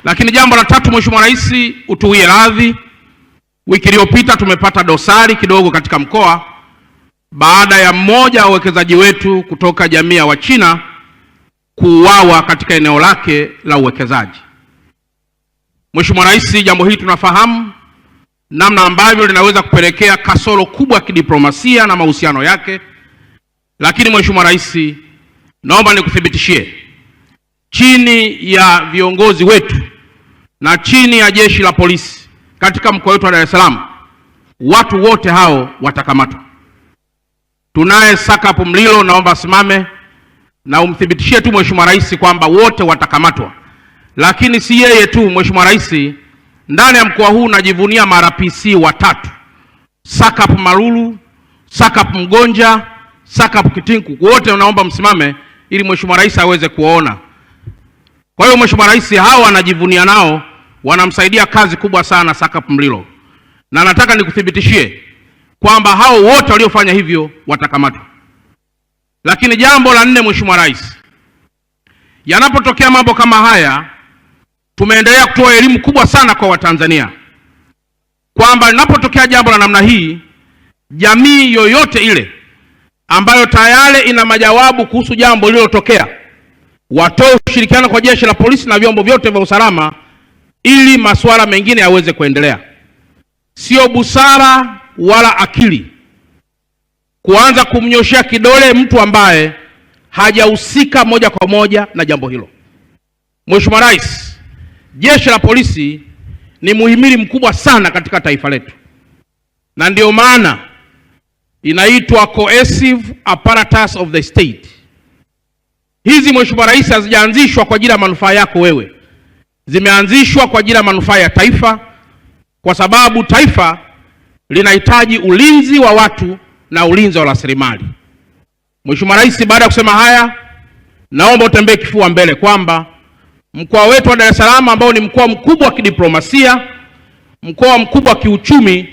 Lakini jambo la tatu, Mheshimiwa Rais, utuwie radhi, wiki iliyopita tumepata dosari kidogo katika mkoa baada ya mmoja wa wawekezaji wetu kutoka jamii ya Wachina kuuawa katika eneo lake la uwekezaji. Mheshimiwa Rais, jambo hili tunafahamu namna ambavyo linaweza kupelekea kasoro kubwa ya kidiplomasia na mahusiano yake, lakini Mheshimiwa Rais, naomba nikuthibitishie chini ya viongozi wetu na chini ya jeshi la polisi katika mkoa wetu wa Dar es Salaam, watu wote hao watakamatwa. Tunaye Sakapu Mlilo, naomba asimame na umthibitishie tu Mheshimiwa Rais kwamba wote watakamatwa. Lakini si yeye tu Mheshimiwa Rais, ndani ya mkoa huu najivunia RPC watatu: Sakapu Marulu, Sakapu Mgonja, Sakapu Kitinku. Wote naomba msimame ili Mheshimiwa Rais aweze kuona. Kwa hiyo Mheshimiwa Rais, hao anajivunia nao, wanamsaidia kazi kubwa sana Sakapu Mlilo, na nataka nikuthibitishie kwamba hao wote waliofanya hivyo watakamatwa. Lakini jambo la nne, Mheshimiwa Rais, yanapotokea mambo kama haya, tumeendelea kutoa elimu kubwa sana kwa Watanzania kwamba linapotokea jambo la namna hii, jamii yoyote ile ambayo tayari ina majawabu kuhusu jambo lililotokea, watoe ushirikiano kwa jeshi la polisi na vyombo vyote vya usalama ili masuala mengine yaweze kuendelea. Sio busara wala akili kuanza kumnyoshea kidole mtu ambaye hajahusika moja kwa moja na jambo hilo. Mheshimiwa Rais, jeshi la polisi ni muhimili mkubwa sana katika taifa letu, na ndio maana inaitwa cohesive apparatus of the state. Hizi Mheshimiwa Rais hazijaanzishwa kwa ajili ya manufaa yako wewe, zimeanzishwa kwa ajili ya manufaa ya taifa, kwa sababu taifa linahitaji ulinzi wa watu na ulinzi wa rasilimali. Mheshimiwa Rais, baada ya kusema haya, naomba utembee kifua mbele kwamba mkoa wetu wa Dar es Salaam ambao ni mkoa mkubwa wa kidiplomasia, mkoa mkubwa wa kiuchumi,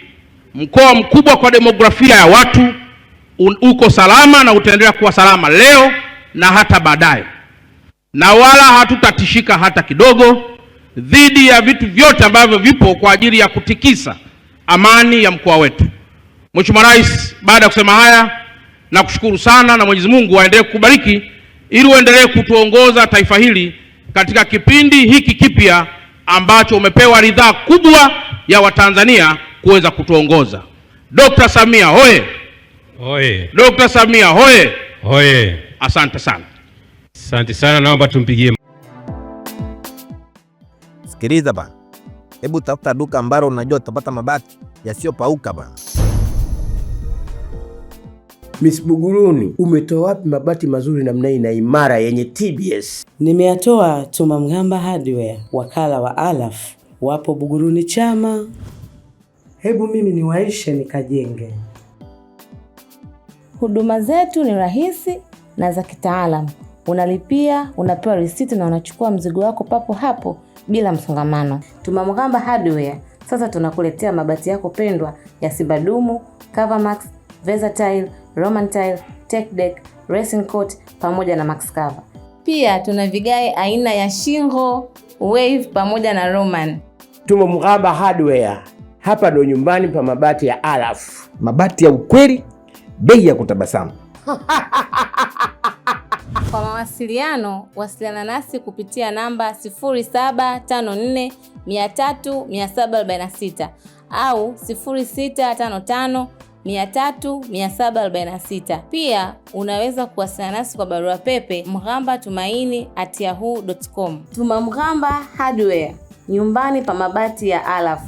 mkoa mkubwa kwa demografia ya watu, uko salama na utaendelea kuwa salama leo na hata baadaye, na wala hatutatishika hata kidogo dhidi ya vitu vyote ambavyo vipo kwa ajili ya kutikisa amani ya mkoa wetu. Mheshimiwa Rais, baada ya kusema haya, nakushukuru sana na Mwenyezi Mungu aendelee kukubariki ili uendelee kutuongoza taifa hili katika kipindi hiki kipya ambacho umepewa ridhaa kubwa ya Watanzania kuweza kutuongoza. Dr. Samia hoye! Hoye! Dr. Samia hoye! Hoye! Asante sana. Asante sana, naomba tumpigie. Sikiliza bana, hebu tafuta duka ambalo unajua utapata mabati yasiyopauka bana. Miss Buguruni, umetoa wapi mabati mazuri namna hii na imara yenye TBS? Nimeyatoa Tumamgamba Hardware, wakala wa Alaf, wapo Buguruni Chama. Hebu mimi niwaishe nikajenge. Huduma zetu ni rahisi na za kitaalamu. Unalipia, unapewa risiti na unachukua mzigo wako papo hapo bila msongamano. Tumamgamba Hardware sasa tunakuletea mabati yako pendwa ya Sibadumu, Covermax, Versatile, Roman Tile, Tech Deck, Racing Coat pamoja na Max Cover. Pia tuna vigae aina ya Shingo, Wave pamoja na Roman. Tumamgamba Hardware, hapa ndo nyumbani pa mabati ya Alaf. Mabati ya ukweli, bei ya kutabasamu. Kwa mawasiliano, wasiliana nasi kupitia namba 0754 300 746 au 0655 300 746. Pia unaweza kuwasiliana nasi kwa barua pepe mghambatumaini@yahoo.com. Tumamgamba Hardware, nyumbani pa mabati ya Alaf.